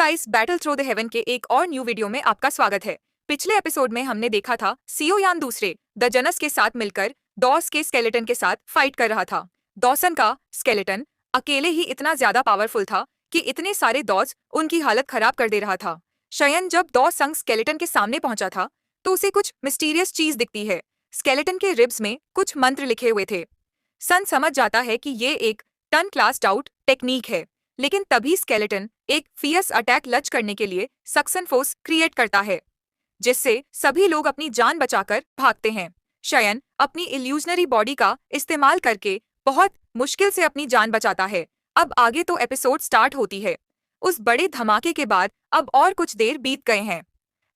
Guys, battle through the haven के एक और न्यू वीडियो में आपका स्वागत है। पिछले एपिसोड में हमने देखा था सियोयान दूसरे द जनस के साथ मिलकर डॉस के स्केलेटन के साथ फाइट कर रहा था। डॉसन का स्केलेटन अकेले ही इतना ज्यादा पावरफुल था कि इतने सारे डॉस उनकी हालत खराब कर दे रहा था। शयन जब डॉस संग स्केलेटन के सामने पहुंचा था तो उसे कुछ मिस्टीरियस चीज दिखती है। स्केलेटन के रिब्स में कुछ मंत्र लिखे हुए थे। सन समझ जाता है कि ये एक टन क्लास डाउट टेक्निक है, लेकिन तभी स्केलेटन एक फियर्स अटैक लंच करने के लिए सक्शन फोर्स क्रिएट करता है, जिससे सभी लोग अपनी जान बचाकर भागते हैं। शयन अपनी इल्यूजनरी बॉडी का इस्तेमाल करके बहुत मुश्किल से अपनी जान बचाता है। अब आगे तो एपिसोड स्टार्ट होती है। उस बड़े धमाके के बाद अब और कुछ देर बीत गए हैं।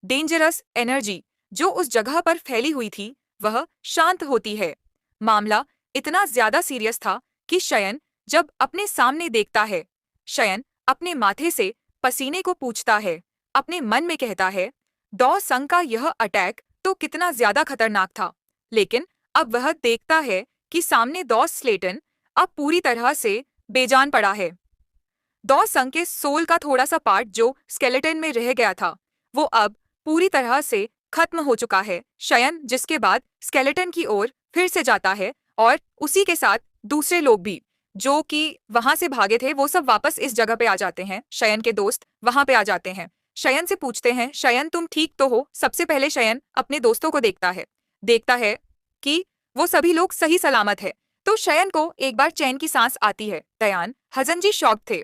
डेंजरस एनर्जी जो उस जगह पर फैली हुई थी वह शांत होती है। मामला इतना ज्यादा सीरियस था कि शयन जब अपने सामने देखता है, शयन अपने माथे से पसीने को पूछता है। अपने मन में कहता है, डॉ संग का यह अटैक तो कितना ज्यादा खतरनाक था। लेकिन अब वह देखता है कि सामने डॉ स्लेटन अब पूरी तरह से बेजान पड़ा है। डॉ संग के सोल का थोड़ा सा पार्ट जो स्केलेटन में रह गया था वो अब पूरी तरह से खत्म हो चुका है। शयन जिसके बाद स्केलेटन की ओर फिर से जाता है और उसी के साथ दूसरे लोग भी जो कि वहां से भागे थे वो सब वापस इस जगह पे आ जाते हैं। शयन के दोस्त वहां पे आ जाते हैं। शयन से पूछते हैं, शयन तुम ठीक तो हो? सबसे पहले शयन अपने दोस्तों को देखता है कि वो सभी लोग सही सलामत है। तो शयन को एक बार चैन की सांस आती है। दयान हजन जी शॉक थे,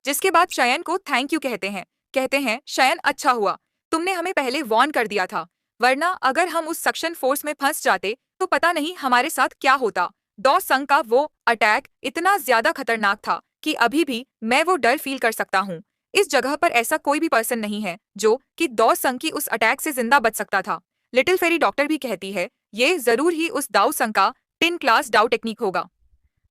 जिसके बाद शयन को थैंक यू कहते हैं शयन अच्छा हुआ तुमने हमें पहले वार्न कर दिया था, वरना अगर हम उस सक्शन फोर्स में फंस जाते तो पता नहीं हमारे साथ क्या होता। डॉ संग का वो अटैक इतना ज्यादा खतरनाक था कि अभी भी मैं वो डर फील कर सकता हूँ। इस जगह पर ऐसा कोई भी पर्सन नहीं है जो कि डॉ संग की उस अटैक से जिंदा बच सकता था। लिटिल फेरी डॉक्टर भी कहती है ये जरूर ही उस दाऊ संग का 10 क्लास डाउ टेक्निक होगा।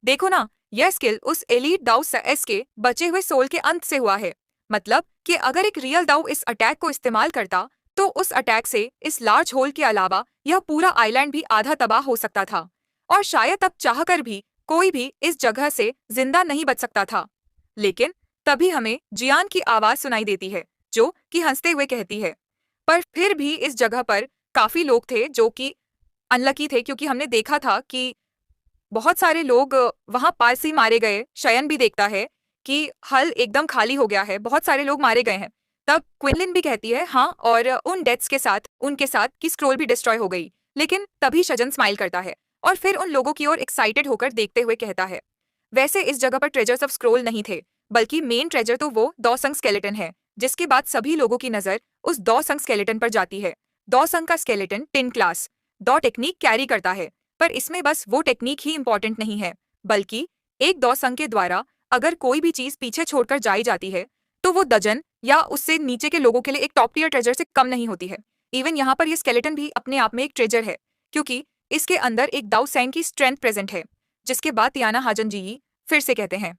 देखो ना, यह स्किल उस एलीट दाऊ एस के बचे हुए सोल के अंत से हुआ है। मतलब कि अगर एक रियल दाऊ इस अटैक को इस्तेमाल करता तो उस अटैक से इस लार्ज होल के अलावा यह पूरा आइलैंड भी आधा तबाह हो सकता था और शायद अब चाहकर भी कोई भी इस जगह से जिंदा नहीं बच सकता था। लेकिन तभी हमें जियान की आवाज सुनाई देती है जो कि हंसते हुए कहती है, पर फिर भी इस जगह पर काफी लोग थे जो कि अनलकी थे, क्योंकि हमने देखा था कि बहुत सारे लोग वहां पास ही मारे गए। शयन भी देखता है कि हल एकदम खाली हो गया है, बहुत सारे लोग मारे गए हैं। तब क्विनलिन भी कहती है हाँ, और उन डेथ्स के साथ उनके साथ की स्क्रोल भी डिस्ट्रॉय हो गई। लेकिन तभी शजन स्माइल करता है और फिर उन लोगों की ओर एक्साइटेड होकर देखते हुए कहता है, वैसे इस जगह पर ट्रेजर्स ऑफ स्क्रोल नहीं थे, बल्कि मेन ट्रेजर तो वो डॉ संग स्केलेटन है। जिसके बाद सभी लोगों की नजर उस डॉ संग स्केलेटन पर जाती है। डॉ संग का स्केलेटन 10 क्लास डॉ टेक्निक कैरी करता है, पर इसमें बस वो टेक्निक ही इंपॉर्टेंट नहीं है, बल्कि एक डॉ संग के द्वारा अगर कोई भी चीज पीछे छोड़कर जाई जाती है तो वो डजन या उससे नीचे के लोगों के लिए एक टॉप टियर ट्रेजर से कम नहीं होती है। इवन यहाँ पर ये स्केलेटन भी अपने आप में एक ट्रेजर है, क्योंकि इसके अंदर एक दाऊ सैंग की स्ट्रेंथ प्रेजेंट है। जिसके बाद तियाना हाजन जी फिर से कहते हैं,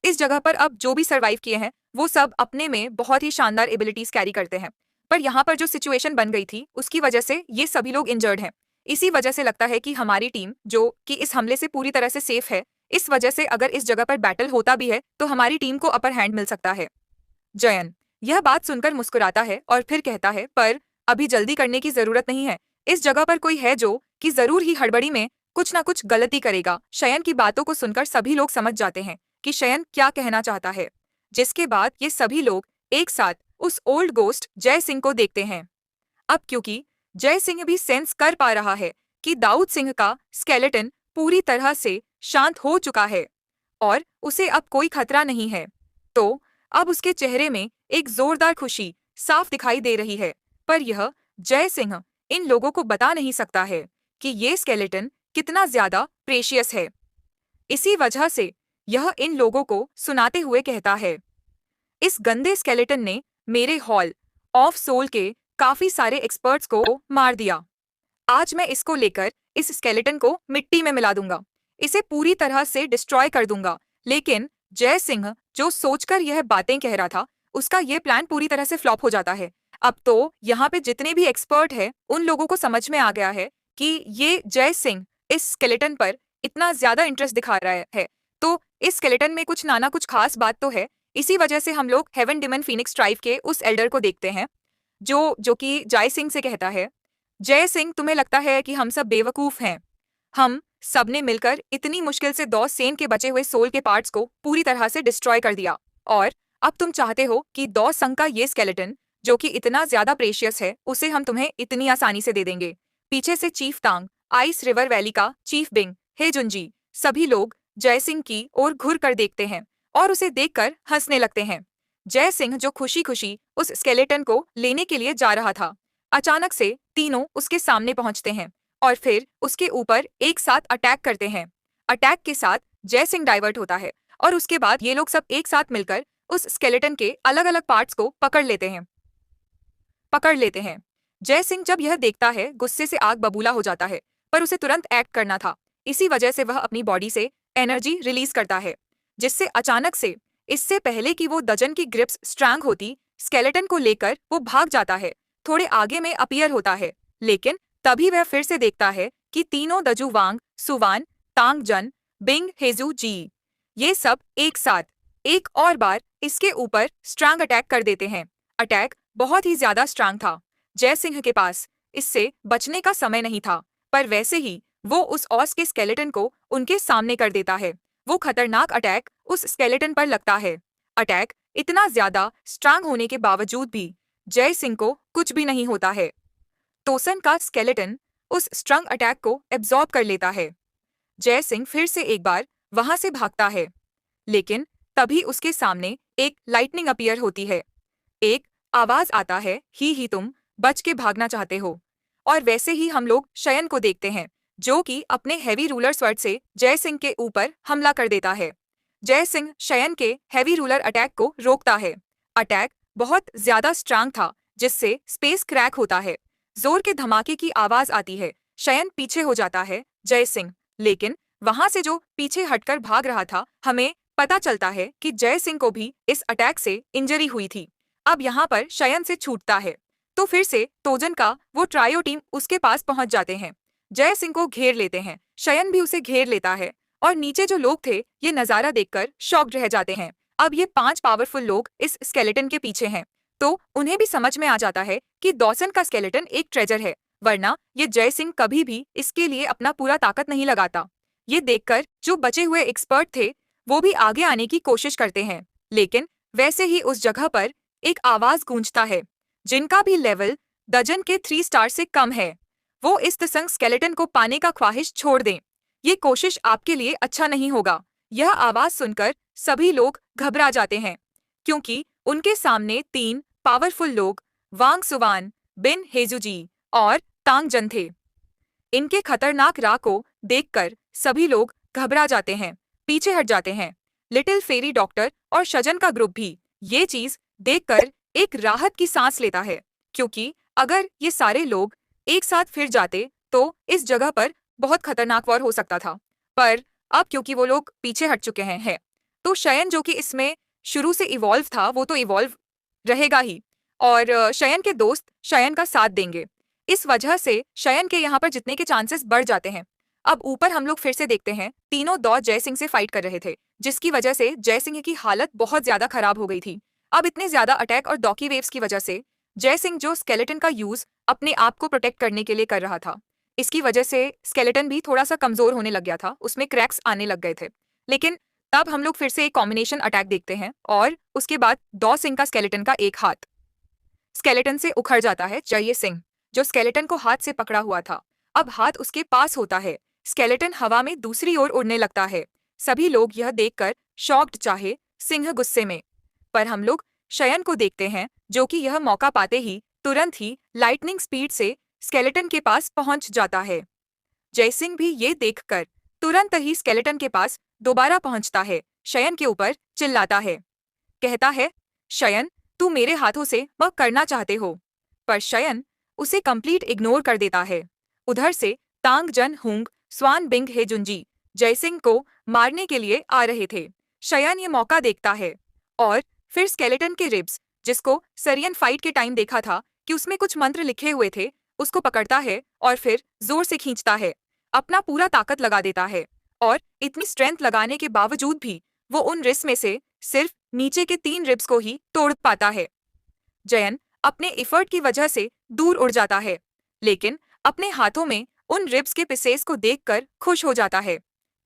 इस जगह पर अब जो भी सरवाइव किए हैं वो सब अपने में बहुत ही शानदार एबिलिटीज कैरी करते हैं, पर यहाँ पर जो सिचुएशन बन गई थी उसकी वजह से ये सभी लोग इंजर्ड हैं। इसी वजह से लगता है कि हमारी टीम जो कि इस हमले से पूरी तरह से सेफ है, इस वजह से अगर इस जगह पर बैटल होता भी है तो हमारी टीम को अपर हैंड मिल सकता है। जयन यह बात सुनकर मुस्कुराता है और फिर कहता है, पर अभी जल्दी करने की जरूरत नहीं है। इस जगह पर कोई है जो कि जरूर ही हड़बड़ी में कुछ ना कुछ गलती करेगा। शयन की बातों को सुनकर सभी लोग समझ जाते हैं कि शयन क्या कहना चाहता है। जिसके बाद ये सभी लोग एक साथ उस ओल्ड गोस्ट जय सिंह को देखते हैं। अब क्योंकि जय सिंह भी सेंस कर पा रहा है कि दाऊद सिंह का स्केलेटन पूरी तरह से शांत हो चुका है और उसे अब कोई खतरा नहीं है, तो अब उसके चेहरे में एक जोरदार खुशी साफ दिखाई दे रही है। पर यह जय सिंह इन लोगों को बता नहीं सकता है कि ये स्केलेटन कितना ज्यादा प्रेशियस है। इसी वजह से यह इन लोगों को सुनाते हुए कहता है, इस गंदे स्केलेटन ने मेरे हॉल ऑफ सोल के काफी सारे एक्सपर्ट्स को मार दिया। आज मैं इसको लेकर इस स्केलेटन को मिट्टी में मिला दूंगा, इसे पूरी तरह से डिस्ट्रॉय कर दूंगा। लेकिन जय सिंह जो सोचकर यह बातें कह रहा था उसका यह प्लान पूरी तरह से फ्लॉप हो जाता है। अब तो यहाँ पे जितने भी एक्सपर्ट हैं उन लोगों को समझ में आ गया है कि ये जय सिंह इस स्केलेटन पर इतना ज्यादा इंटरेस्ट दिखा रहा है, तो इस स्केलेटन में कुछ ना कुछ खास बात तो है। इसी वजह से हम लोग हेवन डिमन फीनिक्स ट्राइब के उस एल्डर को देखते हैं जो कि जय सिंह से कहता है, जय सिंह, तुम्हें लगता है कि हम सब बेवकूफ हैं। हम सबने मिलकर इतनी मुश्किल से दो सेन के बचे हुए सोल के पार्ट्स को पूरी तरह से डिस्ट्रॉय कर दिया, और अब तुम चाहते हो कि दो संघ का ये स्केलेटन जो कि इतना ज्यादा प्रेशियस है उसे हम तुम्हें इतनी आसानी से दे देंगे। पीछे से चीफ तांग, आइस रिवर वैली का चीफ बिंग, हे जुंजी, सभी लोग जय सिंह की ओर घूर कर देखते हैं और उसे देखकर हंसने लगते हैं। जय सिंह जो खुशी खुशी उस स्केलेटन को लेने के लिए जा रहा था, अचानक से तीनों उसके सामने पहुंचते हैं और फिर उसके ऊपर एक साथ अटैक करते हैं। अटैक के साथ जय सिंह डाइवर्ट होता है और उसके बाद ये लोग सब एक साथ मिलकर उस स्केलेटन के अलग अलग पार्ट्स को पकड़ लेते हैं। जय सिंह जब यह देखता है गुस्से से आग बबूला हो जाता है, पर उसे तुरंत एक्ट करना था। इसी वजह से वह अपनी बॉडी से एनर्जी रिलीज करता है, जिससे अचानक से, इससे पहले कि वो दजन की ग्रिप्स स्ट्रांग होती, स्केलेटन को लेकर वो भाग जाता है। थोड़े आगे में अपीयर होता है, लेकिन तभी वह फिर से देखता है कि तीनों दजू वांग, सुवान, तांग जन, बिंग हेजू जी, ये सब एक साथ एक और बार इसके ऊपर स्ट्रांग अटैक कर देते हैं। अटैक बहुत ही ज्यादा स्ट्रांग था। जय सिंह के पास इससे बचने का समय नहीं था, पर वैसे ही वो उस ऑस के स्केलेटन को उनके सामने कर देता है। वो खतरनाक अटैक उस स्केलेटन पर लगता है। अटैक इतना ज्यादा स्ट्रांग होने के बावजूद भी जय सिंह को कुछ भी नहीं होता है। तोसन का स्केलेटन उस स्ट्रंग अटैक को एब्जॉर्ब कर लेता है। जय सिंह फिर से एक बार वहां से भागता है, लेकिन तभी उसके सामने एक लाइटनिंग अपीयर होती है। एक आवाज आता है, ही तुम बच के भागना चाहते हो। और वैसे ही हम लोग शयन को देखते हैं, जो कि अपने हैवी रूलर स्वर्ड से जय सिंह के ऊपर हमला कर देता है। जय सिंह शयन के हैवी रूलर अटैक को रोकता है। अटैक बहुत ज्यादा स्ट्रांग था, जिससे स्पेस क्रैक होता है। जोर के धमाके की आवाज आती है। शयन पीछे हो जाता है जय सिंह, लेकिन वहां से जो पीछे हटकर भाग रहा था, हमें पता चलता है कि जय सिंह को भी इस अटैक से इंजरी हुई थी। अब यहाँ पर शयन से छूटता है, तो फिर से तोजन का वो ट्रायो टीम उसके पास पहुंच जाते हैं। जय सिंह को घेर लेते हैं, शयन भी उसे घेर लेता है, और नीचे जो लोग थे ये नजारा देखकर शॉक्ड रह जाते हैं। अब ये 5 पावरफुल लोग इस स्केलेटन के पीछे हैं, तो उन्हें भी समझ में आ जाता है कि दॉसन का स्केलेटन एक ट्रेजर है, वरना ये जय सिंह कभी भी इसके लिए अपना पूरा ताकत नहीं लगाता। ये देखकर जो बचे हुए एक्सपर्ट थे वो भी आगे आने की कोशिश करते हैं, लेकिन वैसे ही उस जगह पर एक आवाज गूंजता है, जिनका भी लेवल दजन के 3 स्टार से कम है, वो इस तसंग स्केलेटन को पाने का ख्वाहिश छोड़ दें। ये कोशिश आपके लिए अच्छा नहीं होगा। यह आवाज सुनकर सभी लोग घबरा जाते हैं, क्योंकि उनके सामने 3 पावरफुल लोग वांग सुवान, बिन हेजुजी और तांग जन थे। इनके खतरनाक राह को देखकर सभी लोग घबरा जाते हैं, पीछे हट जाते हैं। लिटिल फेरी डॉक्टर और शजन का ग्रुप भी ये चीज देखकर एक राहत की सांस लेता है, क्योंकि अगर ये सारे लोग एक साथ फिर जाते तो इस जगह पर बहुत खतरनाक वॉर हो सकता था। पर अब क्योंकि वो लोग पीछे हट चुके हैं, तो शयन जो कि इसमें शुरू से इवॉल्व था वो तो इवॉल्व रहेगा ही, और शयन के दोस्त शयन का साथ देंगे। इस वजह से शयन के यहाँ पर जितने के चांसेस बढ़ जाते हैं। अब ऊपर हम लोग फिर से देखते हैं, तीनों दौ जय सिंह से फाइट कर रहे थे, जिसकी वजह से जय सिंह की हालत बहुत ज्यादा खराब हो गई थी। अब इतने ज्यादा अटैक और डॉकी वेव्स की वजह से जय सिंह जो स्केलेटन का यूज अपने आप को प्रोटेक्ट करने के लिए कर रहा था, इसकी वजह से स्केलेटन भी थोड़ा सा कमजोर होने लग गया था, उसमें क्रैक्स आने लग गए थे। लेकिन तब हम लोग फिर से एक कॉम्बिनेशन अटैक देखते हैं, और उसके बाद दौ सिंह का स्केलेटन का एक हाथ स्केलेटन से उखड़ जाता है। जय सिंह जो स्केलेटन को हाथ से पकड़ा हुआ था, अब हाथ उसके पास होता है। स्केलेटन हवा में दूसरी ओर उड़ने लगता है। सभी लोग यह देखकर शॉक्ड, चाहे सिंह गुस्से में। पर हम लोग शयन को देखते हैं, जो कि यह मौका पाते ही तुरंत ही लाइटनिंग स्पीड से स्केलेटन के पास पहुंच जाता है। जय सिंह भी ये देखकर तुरंत ही स्केलेटन के पास दोबारा पहुंचता है, शयन के ऊपर चिल्लाता है, कहता है, शयन तू मेरे हाथों से वह करना चाहते हो। पर शयन उसे कंप्लीट इग्नोर कर देता है। उधर से तांग जन हुंग, स्वान बिंग हेजुंजी जय सिंह को मारने के लिए आ रहे थे। शयन ये मौका देखता है और फिर स्केलेटन के रिब्स, जिसको सरियन फाइट के टाइम देखा था कि उसमें कुछ मंत्र लिखे हुए थे, उसको पकड़ता है और फिर जोर से खींचता है, अपना पूरा ताकत लगा देता है। और इतनी स्ट्रेंथ लगाने के बावजूद भी वो उन रिब्स में से सिर्फ नीचे के 3 रिब्स को ही तोड़ पाता है। जयन अपने एफर्ट की वजह से दूर उड़ जाता है, लेकिन अपने हाथों में उन रिब्स के पीसेस को देखकर खुश हो जाता है,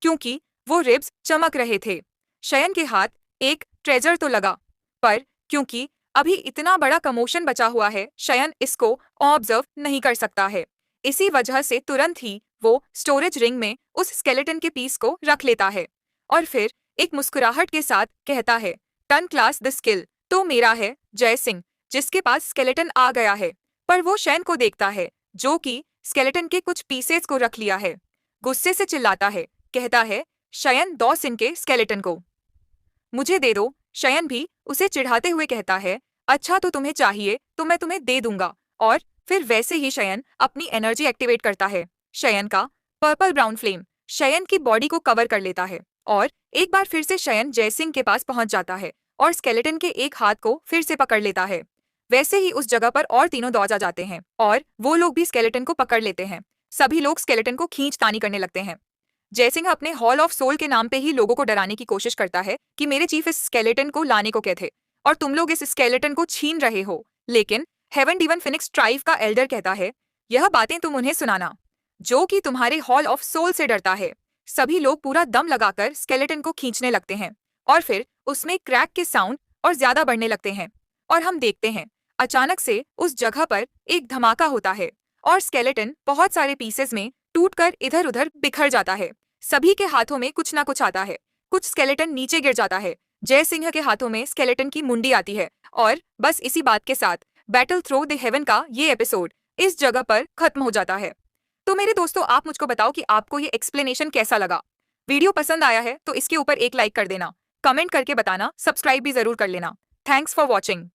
क्योंकि वो रिब्स चमक रहे थे। शयन के हाथ एक ट्रेजर तो लगा, पर क्योंकि अभी इतना बड़ा कमोशन बचा हुआ है, शयन इसको ऑब्जर्व नहीं कर सकता है। इसी वजह से तुरंत ही वो स्टोरेज रिंग में उस स्केलेटन के पीस को रख लेता है और फिर एक मुस्कुराहट के साथ कहता है, टन क्लास द स्किल तो मेरा है जय सिंह, जिसके पास स्केलेटन आ गया है। पर वो शयन को देखता है, जो कि स्केलेटन के कुछ पीसेस को रख लिया है। गुस्से से चिल्लाता है, कहता है, शयन दो सिंह के स्केलेटन को मुझे दे दो। शयन भी उसे चिढ़ाते हुए कहता है, अच्छा तो तुम्हें चाहिए तो मैं तुम्हें दे दूंगा। और फिर वैसे ही शयन अपनी एनर्जी एक्टिवेट करता है। शयन का पर्पल ब्राउन फ्लेम शयन की बॉडी को कवर कर लेता है और एक बार फिर से शयन जयसिंह के पास पहुंच जाता है और स्केलेटन के एक हाथ को फिर से पकड़ लेता है। वैसे ही उस जगह पर और तीनों दौड़ जाते हैं और वो लोग भी स्केलेटन को पकड़ लेते हैं। सभी लोग स्केलेटन को खींचतानी करने लगते हैं। जयसिंह अपने हॉल ऑफ सोल के नाम पे ही लोगों को डराने की कोशिश करता है कि मेरे चीफ इस स्केलेटन को लाने को कहते और तुम लोग इस स्केलेटन को छीन रहे हो। लेकिन हेवन डिवन फिनिक्स ट्राइब का एल्डर कहता है, यह बातें तुम उन्हें सुनाना जो कि तुम्हारे हॉल ऑफ सोल से डरता है। सभी लोग पूरा दम लगाकर स्केलेटन को खींचने लगते हैं और फिर उसमें क्रैक के साउंड और ज्यादा बढ़ने लगते हैं और हम देखते हैं अचानक से उस जगह पर एक धमाका होता है और स्केलेटन बहुत सारे पीसेस में टूटकर इधर उधर बिखर जाता है। सभी के हाथों में कुछ ना कुछ आता है। कुछ स्केलेटन नीचे गिर जाता है। जय सिंह के हाथों में स्केलेटन की मुंडी आती है और बस इसी बात के साथ बैटल थ्रो द हेवन का ये एपिसोड इस जगह पर खत्म हो जाता है। तो मेरे दोस्तों, आप मुझको बताओ कि आपको ये एक्सप्लेनेशन कैसा लगा। वीडियो पसंद आया है तो इसके ऊपर एक लाइक कर देना, कमेंट करके बताना, सब्सक्राइब भी जरूर कर लेना। Thanks for watching.